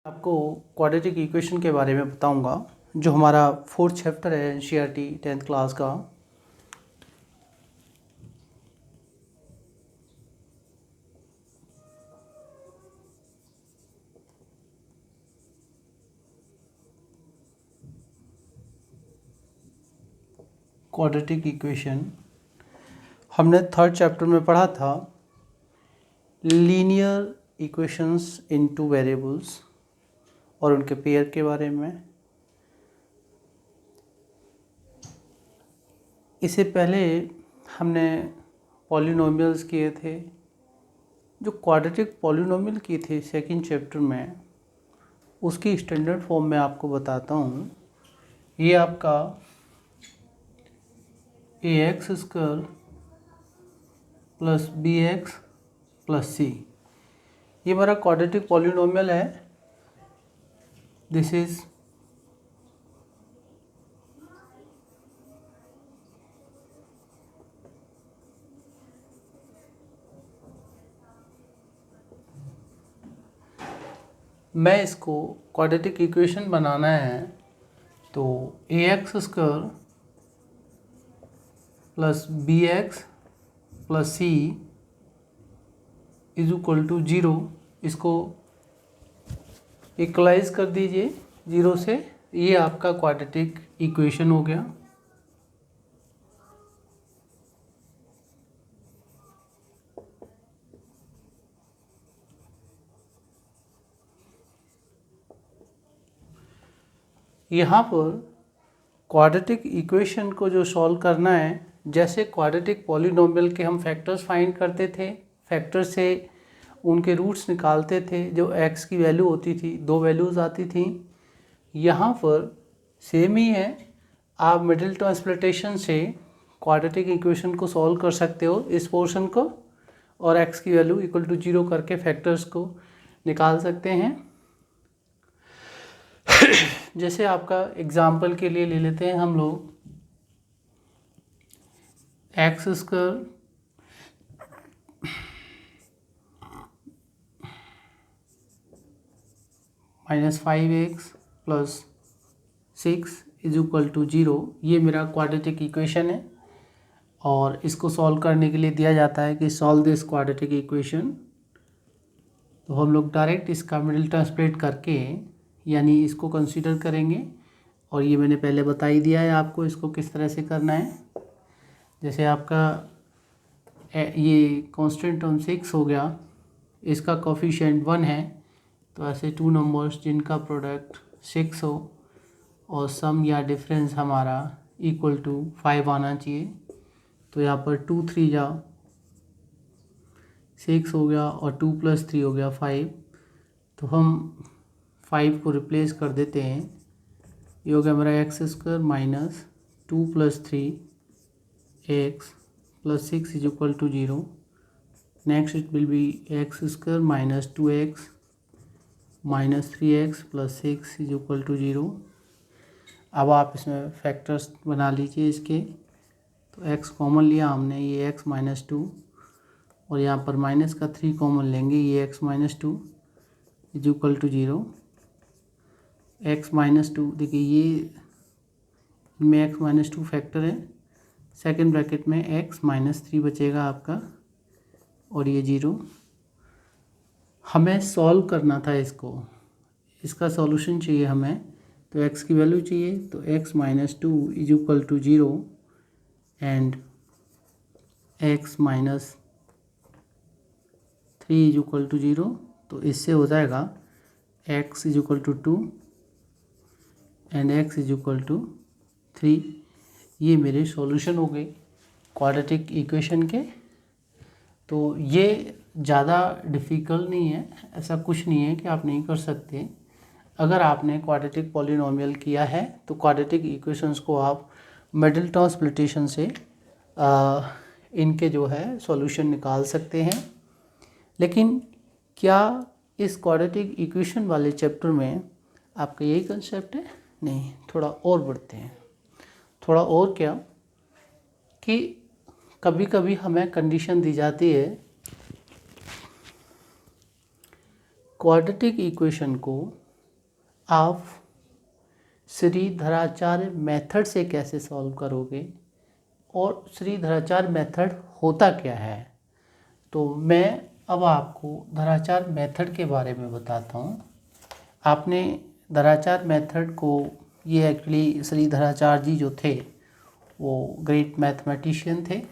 आपको quadratic equation के बारे में बताऊंगा जो हमारा फोर्थ चैप्टर है एनसीईआरटी 10th क्लास का। क्वाड्रेटिक इक्वेशन हमने थर्ड चैप्टर में पढ़ा था लीनियर इक्वेशंस इन टू वेरिएबल्स और उनके पेयर के बारे में। इससे पहले हमने पॉलिनोमियल्स किए थे। जो क्वाड्रेटिक पॉलिनोमियल किए थे सेकंड चैप्टर में, उसकी स्टैंडर्ड फॉर्म में आपको बताता हूँ। ये आपका ax² plus bx plus c, ये हमारा क्वाड्रेटिक पॉलिनोमियल है। दिस इज मैं इसको क्वाड्रेटिक इक्वेशन बनाना है तो ax² plus bx plus c is equal to 0। इसको इक्वलाइज कर दीजिए 0 से। ये आपका क्वाड्रेटिक इक्वेशन हो गया। यहाँ पर क्वाड्रेटिक इक्वेशन को जो सॉल्व करना है, जैसे क्वाड्रेटिक पॉलिनोमियल के हम फैक्टर्स फाइंड करते थे, फैक्टर से उनके रूट्स निकालते थे, जो x की वैल्यू होती थी, 2 वैल्यूज़ आती थी। यहाँ पर सेम ही है। आप मिडिल टर्म स्प्लिटेशन से क्वाड्रेटिक इक्वेशन को सॉल्व कर सकते हो, इस पोर्शन को, और x की वैल्यू इक्वल टू 0 करके फैक्टर्स को निकाल सकते हैं। जैसे आपका एग्जाम्पल के लिए ले लेते हैं हम लोग x² minus 5x plus 6 is equal to 0। ये मेरा क्वाड्रेटिक इक्वेशन है और इसको सॉल्व करने के लिए दिया जाता है कि सॉल्व दिस क्वाड्रेटिक इक्वेशन। तो हम लोग डायरेक्ट इसका मिडिल टर्म स्प्लिट करके यानी इसको कंसीडर करेंगे, और ये मैंने पहले बता ही दिया है आपको इसको किस तरह से करना है। जैसे आपका ये कांस्टेंट टर्म 6 हो गया, इसका कोफिशिएंट 1 है, तो ऐसे 2 नंबर्स जिनका प्रोडक्ट 6 हो और सम या डिफरेंस हमारा इक्वल टू 5 आना चाहिए। तो यहाँ पर 2 3 जा 6 हो गया और 2 + 3 हो गया 5। तो हम 5 को रिप्लेस कर देते हैं। ये हो गया हमारा x² minus 2 + 3x plus 6 is equal to 0। Next it will be x² minus 2x minus 3x plus 6 is equal to 0। अब आप इसमें फैक्टर्स बना लीजिए इसके। तो x कॉमन लिया हमने, ये x माइनस 2, और यहाँ पर माइनस का 3 कॉमन लेंगे, ये x minus 2 is equal to 0। x minus 2, देखिए ये इनमें x माइनस 2 फैक्टर है। सेकेंड ब्रैकेट में x माइनस 3 बचेगा आपका, और ये 0। हमें सॉल्व करना था इसको, इसका सॉल्यूशन चाहिए हमें। तो x की वैल्यू चाहिए, तो x minus 2 is equal to 0 and x minus 3 is equal to 0। तो इससे हो जाएगा x is equal to 2 and x is equal to 3। ये मेरे सॉल्यूशन हो गए क्वाड्रेटिक इक्वेशन के। तो ये ज़्यादा डिफ़िकल्ट नहीं है, ऐसा कुछ नहीं है कि आप नहीं कर सकते। अगर आपने क्वाड्रेटिक पॉलिनोमियल किया है तो क्वाड्रेटिक इक्वेशंस को आप मिडिल टर्म स्प्लिटेशन से इनके जो है सॉल्यूशन निकाल सकते हैं। लेकिन क्या इस क्वाड्रेटिक इक्वेशन वाले चैप्टर में आपका यही कंसेप्ट है? नहीं, थोड़ा और बढ़ते हैं। थोड़ा और क्या कि कभी कभी हमें कंडीशन दी जाती है क्वाड्रेटिक इक्वेशन को आप श्रीधराचार्य मेथड से कैसे सॉल्व करोगे और श्रीधराचार्य मेथड होता क्या है। तो मैं अब आपको धराचार मेथड के बारे में बताता हूँ। आपने धराचार मेथड को, ये एक्चुअली श्रीधराचार्य जी जो थे वो ग्रेट मैथमेटिशियन थे,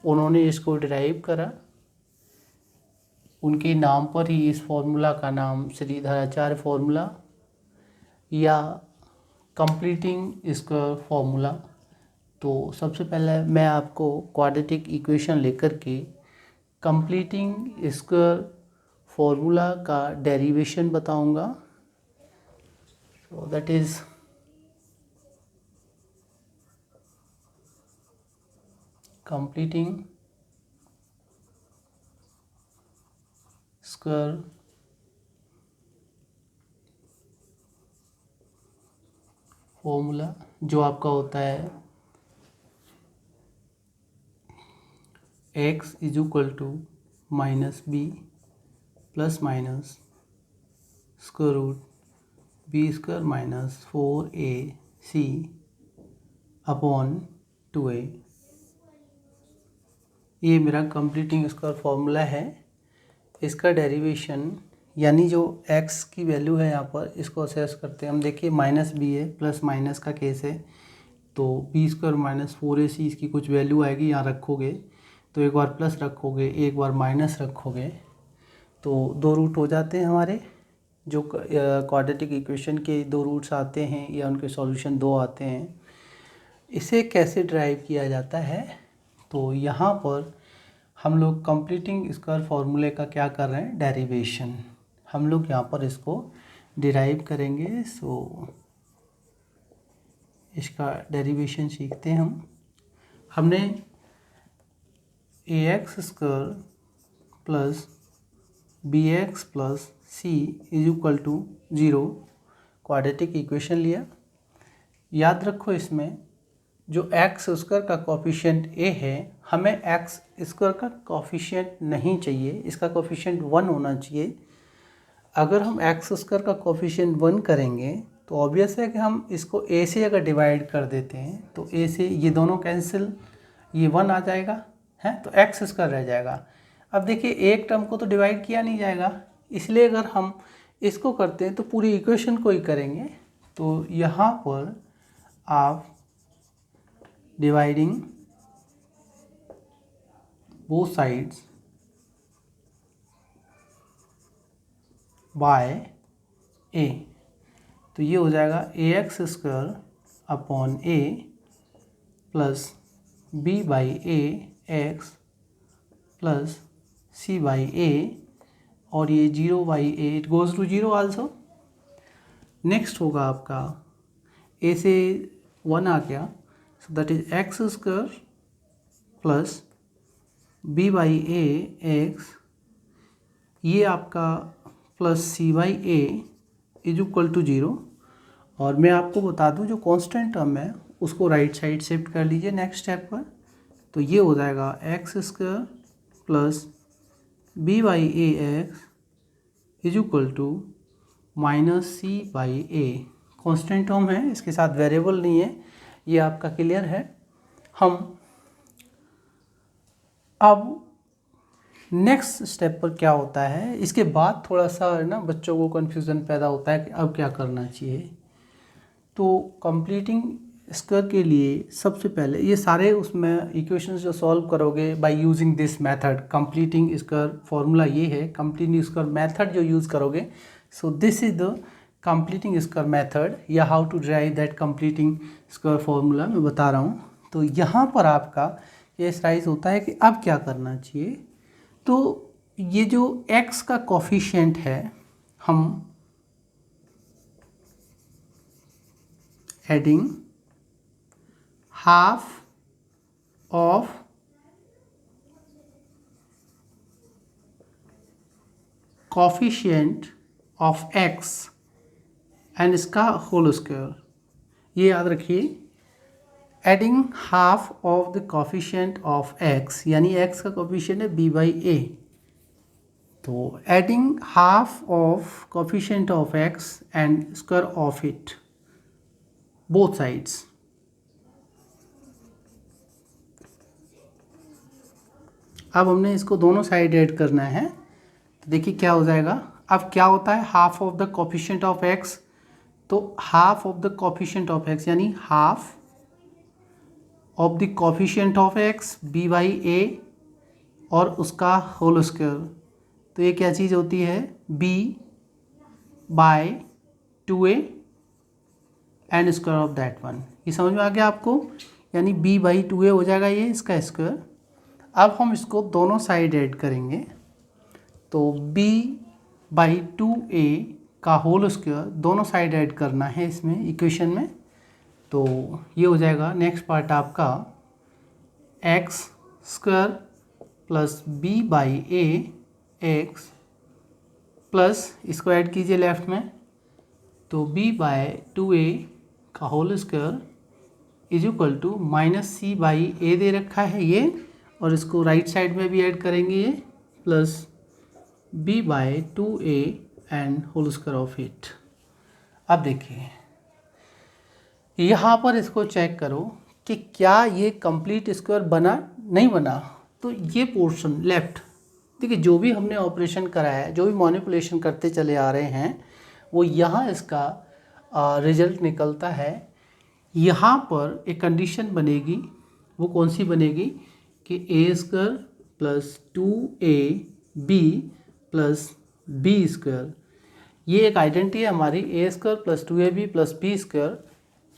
उन्होंने इसको डिराइव करा। उनके नाम पर ही इस फॉर्मूला का नाम श्रीधराचार्य फॉर्मूला या कंप्लीटिंग स्क्वायर फॉर्मूला। तो सबसे पहले मैं आपको क्वाड्रेटिक इक्वेशन लेकर के कंप्लीटिंग स्क्वायर फॉर्मूला का डेरिवेशन बताऊंगा। So that is completing square formula जो आपका होता है x is equal to minus b plus minus square root b square minus 4ac upon 2a। ये मेरा कंप्लीटिंग स्क्वायर फॉर्मूला है। इसका डेरिवेशन यानी जो x की वैल्यू है यहाँ पर, इसको असेस करते हैं हम। देखिए माइनस बी है, प्लस माइनस का केस है, तो बी स्क्वायर माइनस 4ac इसकी कुछ वैल्यू आएगी, यहाँ रखोगे तो एक बार प्लस रखोगे, एक बार माइनस रखोगे, तो दो रूट हो जाते हैं हमारे। जो क्वाड्रेटिक इक्वेशन के दो रूट्स आते हैं या उनके सॉल्यूशन दो आते हैं। इसे कैसे ड्राइव किया जाता है, तो यहाँ पर हम लोग कंप्लीटिंग स्क्वायर फॉर्मूले का क्या कर रहे हैं, डेरिवेशन हम लोग यहाँ पर इसको डिराइव करेंगे। सो इसका डेरिवेशन सीखते हैं हमने ax square plus bx plus c is equal to 0 quadratic equation लिया। याद रखो इसमें जो x स्क्वायर का कोफिशिएंट a है, हमें x स्क्वायर का कोफिशिएंट नहीं चाहिए, इसका कोफिशिएंट 1 होना चाहिए। अगर हम x स्क्वायर का कोफिशिएंट 1 करेंगे तो ऑब्वियस है कि हम इसको a से अगर डिवाइड कर देते हैं तो a से ये दोनों कैंसिल, ये 1 आ जाएगा है, तो x स्क्वायर रह जाएगा। अब देखिए एक टर्म को तो डिवाइड किया नहीं जाएगा, इसलिए अगर हम इसको करते हैं तो पूरी इक्वेशन को ही करेंगे। तो यहाँ पर आप dividing both sides by a, तो ये हो जाएगा ax square upon a plus b by a x plus c by a, और ये 0 by a, it goes to 0 also. Next होगा आपका a से 1 आ गया, so that is x square plus b by a x, ये आपका plus c by a is equal to 0। और मैं आपको बता दूं जो कांस्टेंट टर्म है उसको राइट साइड शिफ्ट कर लीजिए नेक्स्ट स्टेप पर, तो ये हो जाएगा x square plus b by a x is equal to minus c by a. Constant term है, इसके साथ वेरिएबल नहीं है, ये आपका क्लियर है। हम अब नेक्स्ट स्टेप पर क्या होता है, इसके बाद थोड़ा सा ना बच्चों को कन्फ्यूज़न पैदा होता है कि अब क्या करना चाहिए। तो कंप्लीटिंग स्क्वायर के लिए सबसे पहले ये सारे उसमें इक्वेशंस जो सॉल्व करोगे by using this method, completing square formula ये है, कंप्लीटिंग स्क्वायर मेथड जो यूज़ करोगे, so this is the completing square method या how to derive that completing square formula मैं बता रहा हूँ। तो यहाँ पर आपका ये राइज होता है कि अब क्या करना चाहिए। तो ये जो x का कोफिशिएंट है, हम adding half of coefficient of x and इसका होल स्क्वायर, ये याद रखिए। Adding half of the coefficient of x, यानी x का कोफिशिएंट है b बाई ए, तो adding half of coefficient of x and square of it both sides. अब हमने इसको दोनों साइड ऐड करना है, तो देखिए क्या हो जाएगा। अब क्या होता है half of the coefficient of x, तो half of the coefficient of x यानी half of the coefficient of x b by a और उसका होल स्क्वायर, तो ये क्या चीज़ होती है b by 2a and square of that one. ये समझ में आ गया आपको, यानी b बाई 2a हो जाएगा ये इसका स्क्वायर। अब हम इसको दोनों साइड ऐड करेंगे, तो b बाई 2a का होल स्क्वायर दोनों साइड ऐड करना है इसमें इक्वेशन में। तो ये हो जाएगा नेक्स्ट पार्ट आपका x square plus b by a x plus इसको ऐड कीजिए लेफ्ट में, तो b बाय 2a का whole square is equal to minus c by a दे रखा है ये, और इसको राइट साइड में भी ऐड करेंगे ये plus b by 2a and whole square of it. अब देखिए यहाँ पर इसको चेक करो कि क्या ये कंप्लीट स्क्वायर बना नहीं बना। तो ये पोर्शन लेफ्ट, देखिए जो भी हमने ऑपरेशन कराया है, जो भी मैनिपुलेशन करते चले आ रहे हैं, वो यहाँ इसका रिजल्ट निकलता है। यहाँ पर एक कंडीशन बनेगी, वो कौन सी बनेगी कि a square plus 2ab plus b square, ये एक आइडेंटिटी है हमारी, a square plus 2ab plus b square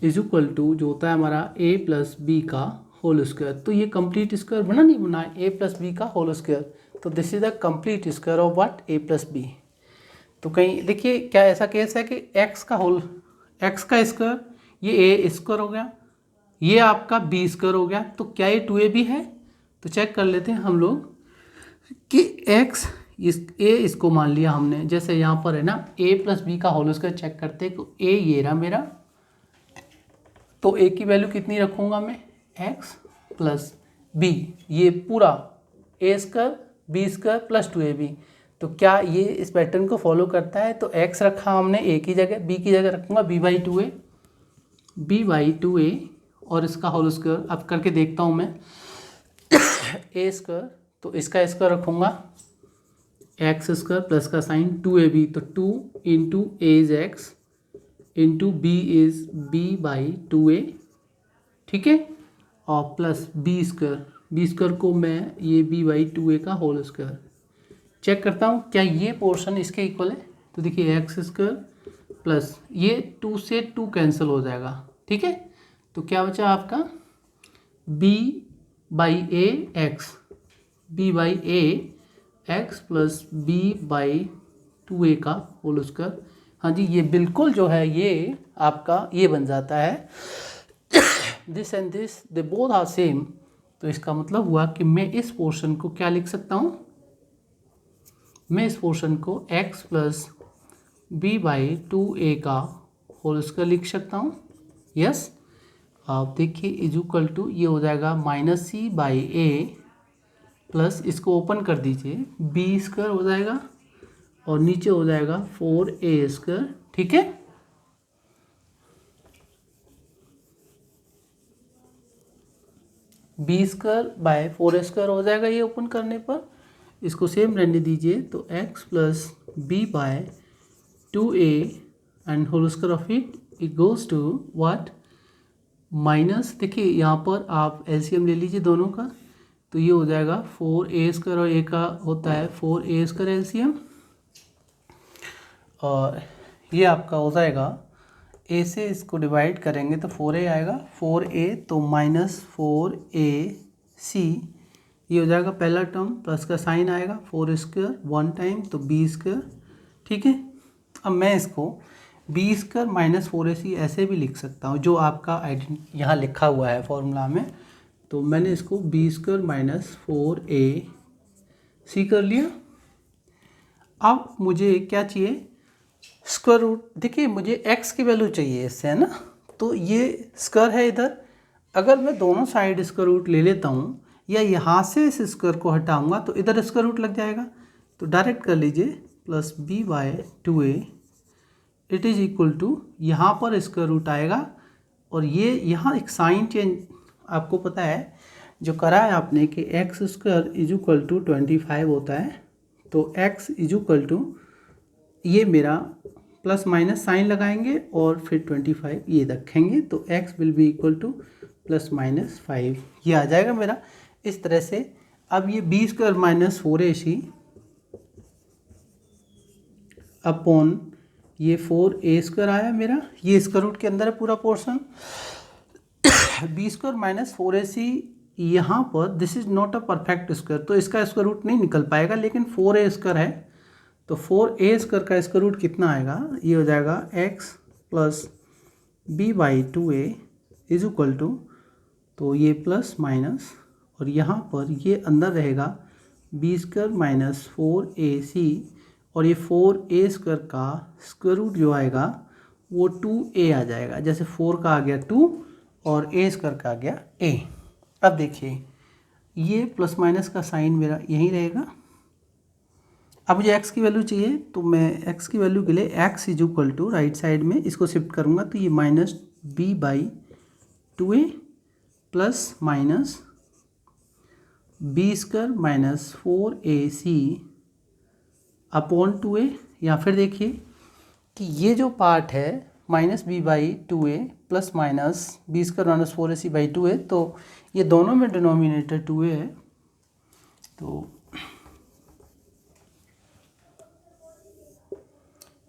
is equal to जो होता है हमारा a प्लस बी का होल स्क्वायर। तो ये कंप्लीट स्क्वायर बना नहीं बना, a प्लस बी का होल स्क्वायर, तो this is the complete square of what a plus b. तो कहीं देखिए क्या ऐसा केस है कि x का स्क्वायर ये a स्क्वायर हो गया, ये आपका b स्क्वायर हो गया, तो क्या ये 2ab है। तो चेक कर लेते हैं हम लोग कि x इसको मान लिया हमने, जैसे यहाँ पर है ना a प्लस बी का होल स्क्वायर चेक करते हैं, तो a ये रहा मेरा, तो a की वैल्यू कितनी रखूँगा मैं x प्लस b, ये पूरा a square b square plus 2ab। तो क्या ये इस पैटर्न को फॉलो करता है, तो x रखा हमने a की जगह, b की जगह रखूँगा b बाई 2a और इसका होल स्क्वायर। अब करके देखता हूँ मैं a स्क्वायर, तो इसका स्क्वायर रखूँगा एक्स स्क्वायर प्लस का साइन 2ab, तो 2 into a is x into b is b by 2a, ठीक है, और प्लस बी स्क्वायर को मैं ये b बाई 2a का होल स्क्वायर चेक करता हूँ क्या ये पोर्शन इसके इक्वल है। तो देखिए एक्स स्क्वायर प्लस ये 2 से 2 कैंसिल हो जाएगा, ठीक है, तो क्या बचा आपका b by a x plus b by 2a का होल स्क्वायर। हाँ जी, ये बिल्कुल जो है ये आपका ये बन जाता है this and this they both are same. तो इसका मतलब हुआ कि मैं इस पोर्शन को क्या लिख सकता हूँ, मैं इस पोर्शन को x plus b by 2a का होल स्क्वायर लिख सकता हूँ। यस, आप देखिए इज इक्वल टू ये हो जाएगा minus c by a plus इसको ओपन कर दीजिए बी स्क्वायर हो जाएगा और नीचे हो जाएगा 4a स्क्वायर, ठीक है। B square by 4a square हो जाएगा ये ओपन करने पर, इसको सेम रहने दीजिए, तो x plus b by 2a and whole square of it goes to what minus, देखिए यहाँ पर आप एलसीएम ले लीजिए दोनों का, तो ये हो जाएगा 4a स्क्वायर और a का होता है 4a स्क्वायर एलसीएम, और ये आपका हो जाएगा a से इसको डिवाइड करेंगे तो 4a आएगा, 4a तो माइनस 4ac, ये हो जाएगा पहला टर्म, प्लस का साइन आएगा 4 स्क्वायर 1 टाइम तो b स्क्वायर, ठीक है। अब मैं इसको b स्क्वायर माइनस 4ac ऐसे भी लिख सकता हूँ, जो आपका यहाँ लिखा हुआ है फॉर्मूला में, तो मैंने इसको b स्क्वायर माइनस 4ac कर लिया। अब मुझे क्या चाहिए, स्क्वायर रूट, देखिए मुझे x की वैल्यू चाहिए इससे, है ना, तो ये स्क्वायर है इधर, अगर मैं दोनों साइड स्क्वायर रूट ले लेता हूँ या यहाँ से इस स्क्वायर को हटाऊंगा तो इधर स्क्वायर रूट लग जाएगा, तो डायरेक्ट कर लीजिए plus b by 2a it is equal to, यहाँ पर स्क्वायर रूट आएगा और ये यहाँ एक साइन चेंज आपको पता है जो करा है आपने कि x square is equal to 25 होता है। तो एक्स इज इक्वल टू ये मेरा प्लस माइनस साइन लगाएंगे और फिर 25 ये रखेंगे, तो x will be equal two plus minus 5 ये आ जाएगा मेरा इस तरह से। अब ये B square minus 4ac upon ये 4a स्क्वायर आया मेरा, ये स्क्वायर रूट के अंदर है पूरा portion. B square minus 4ac यहाँ पर this is not a perfect square, तो इसका स्क्वायर रूट नहीं निकल पाएगा, लेकिन 4a स्क्वायर है तो 4a स्क्वायर का स्क्वायर रूट कितना आएगा, ये हो जाएगा x plus b by 2a is equal to, तो ये प्लस माइनस और यहाँ पर ये अंदर रहेगा बी स्क्वायर माइनस 4ac और ये 4a स्क्वायर का स्क्वायर रूट जो आएगा वो 2a आ जाएगा, जैसे 4 का आ गया 2 और a स्क्वायर का आ गया a। अब देखिए ये प्लस माइनस का साइन मेरा यहीं रहेगा। अब मुझे x की वैल्यू चाहिए, तो मैं x की वैल्यू के लिए x is equal to right side में इसको शिफ्ट करूँगा, तो ये minus b by 2a plus minus b square minus 4ac upon 2a, या फिर देखिए कि ये जो पार्ट है minus b by 2a plus minus b square minus 4ac by 2a, तो ये दोनों में डिनोमिनेटर 2a है, तो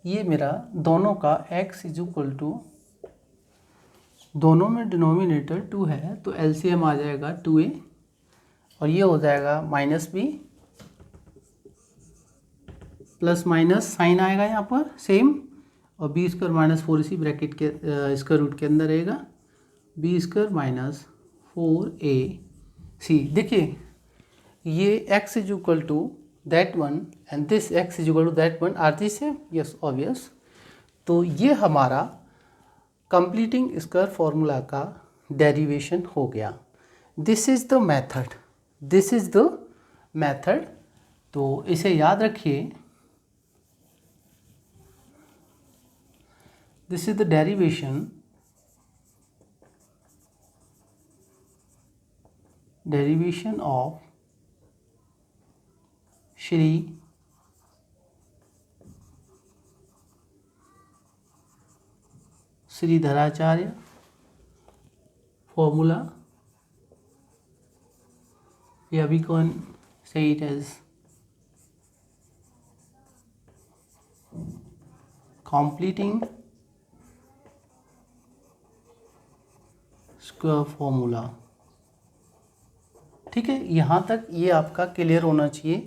ये मेरा दोनों का x इज इक्वल टू, दोनों में डिनोमिनेटर 2 है तो एलसीएम आ जाएगा 2a और ये हो जाएगा minus b plus minus sign आएगा यहाँ पर सेम और b square minus 4ac bracket के स्क्वायर रूट के अंदर रहेगा बी स्क्वायर माइनस 4ac। देखिए ये x is equal to that one and this x is equal to that one are the same, yes obvious. तो ये हमारा कंप्लीटिंग स्क्वायर फॉर्मूला का डेरिवेशन हो गया। This is the method, this is the method, तो इसे याद रखिए। This is the derivation of Shridharacharya formula, या we can say it as completing square formula. ठीक है, यहाँ तक ये आपका क्लियर होना चाहिए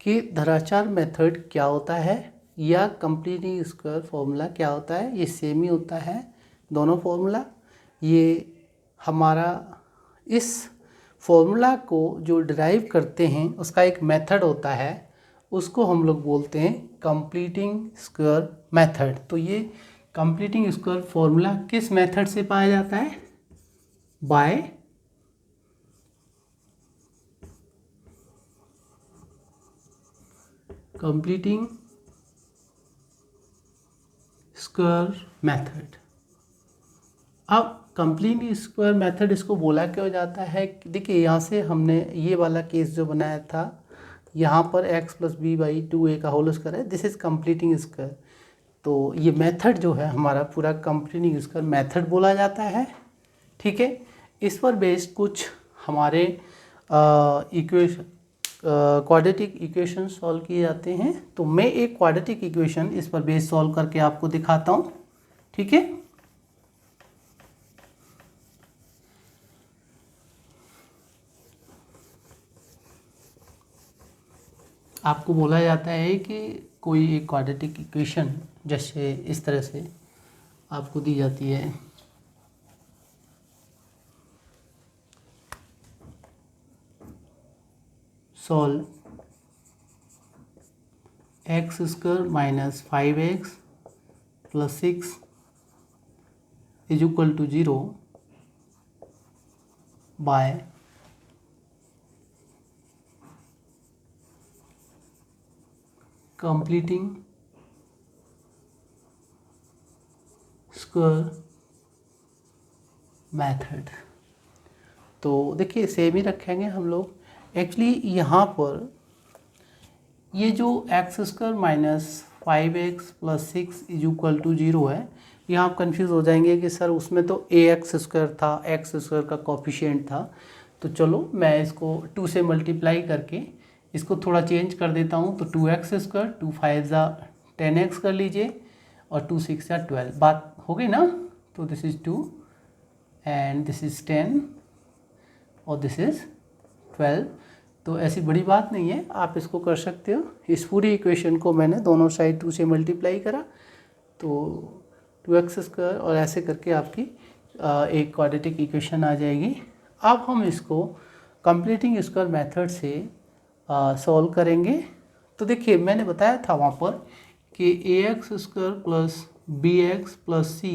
कि धराचार मेथड क्या होता है या कंप्लीटिंग स्क्वायर फॉर्मूला क्या होता है। ये सेम ही होता है दोनों फॉर्मूला। ये हमारा इस फॉर्मूला को जो डिराइव करते हैं उसका एक मेथड होता है, उसको हम लोग बोलते हैं कंप्लीटिंग स्क्वायर मेथड। तो ये कंप्लीटिंग स्क्वायर फॉर्मूला किस मेथड से पाया जाता है, बाय कंप्लीटिंग स्क्वायर मेथड। अब कंप्लीट स्क्वायर मेथड इसको बोला क्यों जाता है, देखिए यहाँ से हमने ये वाला केस जो बनाया था, यहाँ पर x plus b by 2a का होल स्क्वायर है, दिस इज कंप्लीटिंग स्क्वायर। तो ये मेथड जो है हमारा पूरा कंप्लीटिंग स्क्वायर मेथड बोला जाता है। ठीक है, इस पर बेस्ड कुछ हमारे इक्वेशन क्वाड्रेटिक इक्वेशन सॉल्व किए जाते हैं। तो मैं एक क्वाड्रेटिक इक्वेशन इस पर बेस सॉल्व करके आपको दिखाता हूँ। ठीक है, आपको बोला जाता है कि कोई एक क्वाड्रेटिक इक्वेशन जैसे इस तरह से आपको दी जाती है, solve x square minus 5x plus 6 is equal to 0 by completing square method. तो देखिए सेम ही रखेंगे हम लोग। एक्चुअली यहाँ पर ये जो x square minus 5x plus 6 is equal to 0 है, यहाँ आप कंफ्यूज हो जाएंगे कि सर उसमें तो ax स्क्वायर था, एक्स स्क्वायर का कोफिशिएंट था। तो चलो मैं इसको 2 से मल्टीप्लाई करके इसको थोड़ा चेंज कर देता हूँ। तो 2x स्क्वायर, 2 5 ज़ा 10x कर लीजिए और 2 6 ज़ा 12, बात हो गई ना। तो this is 2 and this is 10 और दिस इज़ 12। तो ऐसी बड़ी बात नहीं है, आप इसको कर सकते हो। इस पूरी इक्वेशन को मैंने दोनों साइड 2 से मल्टीप्लाई करा तो 2x स्क्वायर और ऐसे करके आपकी एक क्वाड्रेटिक इक्वेशन आ जाएगी। अब हम इसको कंप्लीटिंग स्क्वायर मेथड से सॉल्व करेंगे। तो देखिए मैंने बताया था वहाँ पर कि ax square plus bx plus c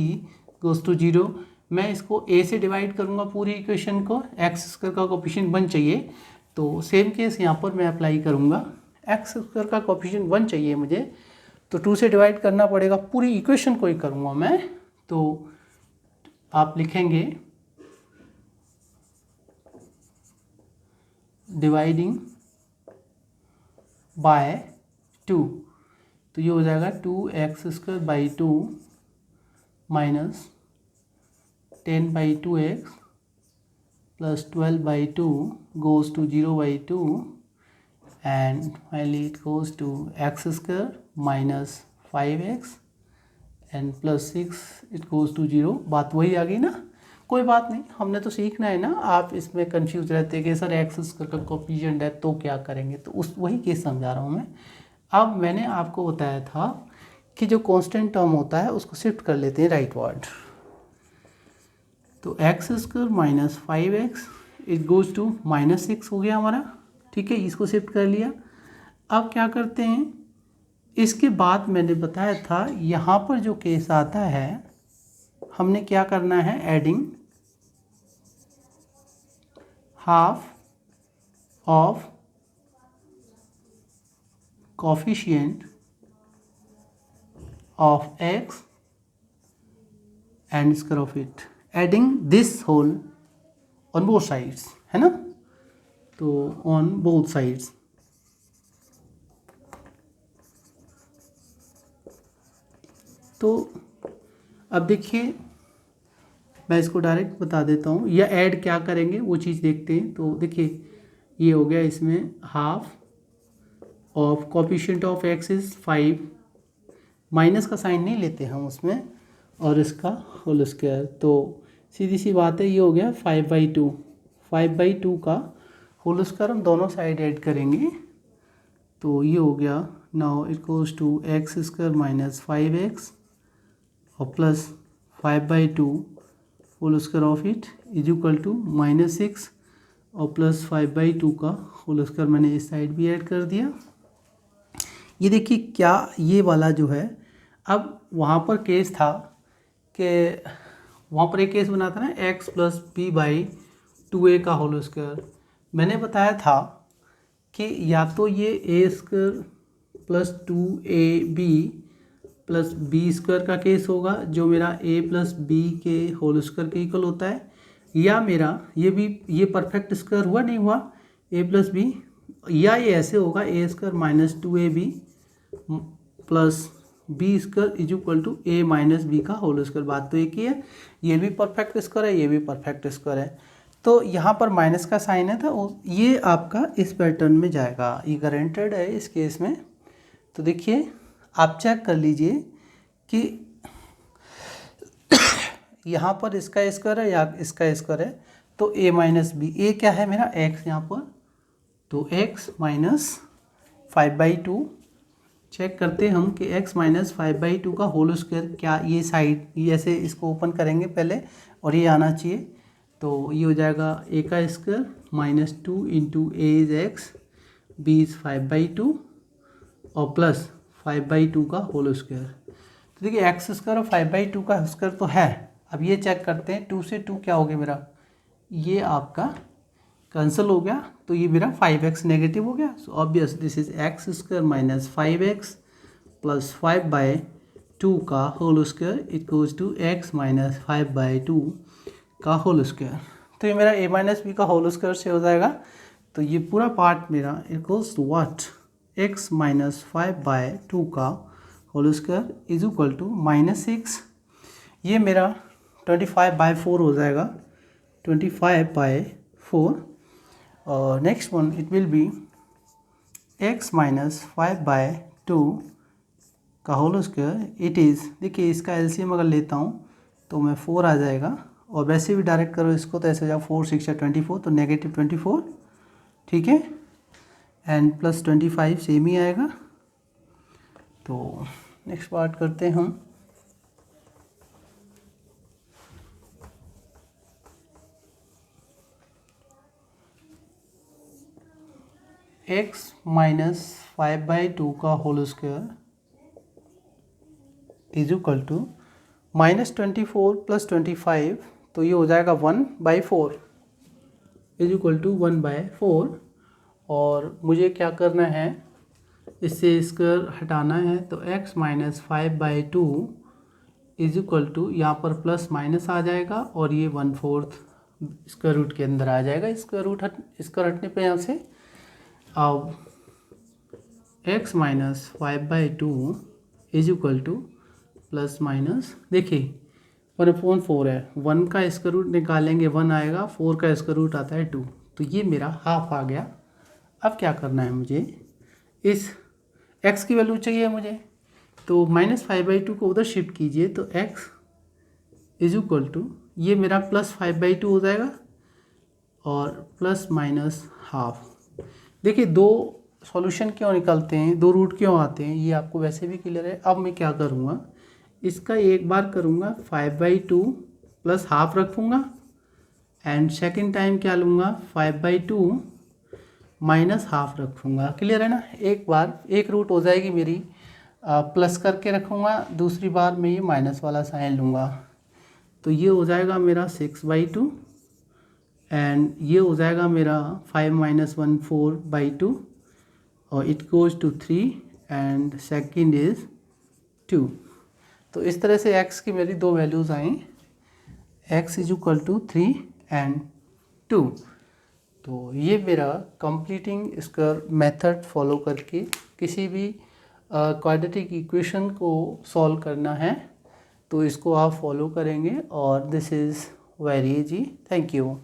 goes to 0। मैं इसको a से डिवाइड करूँगा पूरी इक्वेशन को, एक्स स्क्वायर का कोफिशिएंट 1 चाहिए। तो सेम केस यहाँ पर मैं अप्लाई करूँगा। एक्स स्क्वायर का कोफिशिएंट 1 चाहिए मुझे, तो 2 से डिवाइड करना पड़ेगा, पूरी इक्वेशन को ही करूँगा मैं। तो आप लिखेंगे डिवाइडिंग बाय 2, तो ये हो जाएगा 2x square by 2 minus 10 by 2x plus 12 by 2 goes to 0 by 2 and finally it goes to x square minus 5x and plus 6 it goes to 0। बात वही आ गई ना, कोई बात नहीं, हमने तो सीखना है ना। आप इसमें कंफ्यूज रहते हैं कि सर एक्स स्क्वायर का कोफिशिएंट है तो क्या करेंगे, तो उस वही केस समझा रहा हूँ मैं। अब मैंने आपको बताया था कि जो कांस्टेंट टर्म होता है उसको शिफ्ट कर लेते हैं राइटवर्ड। तो x square minus 5x it goes to minus 6 हो गया हमारा, ठीक है, इसको शिफ्ट कर लिया। अब क्या करते हैं, इसके बाद मैंने बताया था यहाँ पर जो केस आता है हमने क्या करना है, adding half of coefficient of x and square of it, adding this whole on both sides, है ना। तो ऑन बोथ साइड्स, तो अब देखिए मैं इसको डायरेक्ट बता देता हूँ, या ऐड क्या करेंगे वो चीज़ देखते हैं। तो देखिए ये हो गया, इसमें half of coefficient of x is 5, minus का साइन नहीं लेते हम उसमें, और इसका होल स्क्वायर। तो सीधी सी बात है, ये हो गया 5/2, 5/2 का होल स्क्वायर हम दोनों साइड ऐड करेंगे। तो ये हो गया, now it goes to x square minus 5x और plus 5/2 whole square of it is equal to minus 6 और प्लस 5/2 का होल स्क्वायर मैंने इस साइड भी ऐड कर दिया। ये देखिए क्या, ये वाला जो है, अब वहाँ पर केस था कि वहाँ पर एक केस बना था ना, x plus b by 2a का होल स्क्वायर। मैंने बताया था कि या तो ये a square plus 2ab plus b square का केस होगा जो मेरा a प्लस बी के होल स्क्वायर के इक्वल होता है, या मेरा ये परफेक्ट स्क्वायर हुआ नहीं हुआ a प्लस बी, या ये ऐसे होगा a square minus 2ab plus b square is equal to a minus b का होल स्क्वायर। बात तो एक ही है, ये भी परफेक्ट स्क्वायर है, ये भी परफेक्ट स्क्वायर है। तो यहाँ पर माइनस का साइन है, तो ये आपका इस पैटर्न में जाएगा, ये गारंटेड है इस केस में। तो देखिए आप चेक कर लीजिए कि यहाँ पर इसका स्क्वायर है या इसका स्क्वायर है, तो a माइनस बी, ए क्या है मेरा x यहाँ पर, तो x माइनस 5/2। चेक करते हैं हम कि x माइनस 5/2 का होल स्क्वायर क्या, ये साइड ये ऐसे इसको ओपन करेंगे पहले और ये आना चाहिए। तो ये हो जाएगा a का square minus 2 into a is x, b is 5/2 और प्लस 5/2 का होल स्क्वायर। तो देखिए एक्स स्क्वायर और 5/2 का स्क्वायर तो है। अब ये चेक करते हैं, 2 से 2 क्या हो गया मेरा, ये आपका कैंसिल हो गया, तो ये मेरा 5x नेगेटिव हो गया। So obvious this is x square minus 5x plus 5/2 का whole square equals to x minus 5/2 का होल स्क्वायर। तो ये मेरा a माइनस बी का होल स्क्वायर से हो जाएगा। तो ये पूरा पार्ट मेरा equals to what, x minus 5/2 का whole square is equal to -6, ये मेरा 25/4 हो जाएगा, 25/4। और next one it will be x minus 5/2 का होल स्क्वायर, इट इज़, देखिए इसका एलसीएम अगर लेता हूँ तो मैं 4 आ जाएगा, और वैसे भी डायरेक्ट करो इसको तो ऐसे हो जाएगा 4 6 24, तो नेगेटिव 24, ठीक है, एंड प्लस 25 सेम ही आएगा। तो नेक्स्ट पार्ट करते हैं हम। x माइनस 5/2 का whole square is equal to -24 plus 25, तो ये हो जाएगा 1/4 इज इक्वल टू 1/4। और मुझे क्या करना है, इससे स्क्वायर हटाना है, तो x minus 5/2 is equal to, यहाँ पर प्लस माइनस आ जाएगा और ये 1/4 स्क्वायर रूट के अंदर आ जाएगा। स्क्वायर हटने पे यहाँ से अब x minus 5/2 is equal two plus minus, देखिए 1/4 है, 1 का स्क्वायर रूट निकालेंगे 1 आएगा, 4 का स्क्वायर रूट आता है 2, तो ये मेरा हाफ आ गया। अब क्या करना है मुझे, इस x की वैल्यू चाहिए मुझे, तो -5/2 को उधर शिफ्ट कीजिए, तो x इज इक्वल टू, ये मेरा प्लस 5/2 हो जाएगा और प्लस माइनस हाफ। देखिए दो सॉल्यूशन क्यों निकलते हैं, दो रूट क्यों आते हैं, ये आपको वैसे भी क्लियर है। अब मैं क्या करूँगा, इसका एक बार करूँगा 5/2 प्लस हाफ रखूँगा, एंड सेकेंड टाइम क्या लूँगा 5/2 माइनस हाफ रखूँगा। क्लियर है ना, एक बार एक रूट हो जाएगी मेरी, प्लस करके रखूँगा, दूसरी बार मैं ये माइनस वाला साइन लूँगा, तो ये हो जाएगा मेरा 6/2, एंड ये हो जाएगा मेरा 5 - 1 4/2, और it goes to 3 and second is 2। तो इस तरह से x की मेरी दो वैल्यूज़ आई, x is equal to 3 and 2। तो ये मेरा कंप्लीटिंग स्क्वायर मेथड फॉलो करके किसी भी क्वाड्रेटिक इक्वेशन को सॉल्व करना है, तो इसको आप फॉलो करेंगे, और this is very easy. Thank you.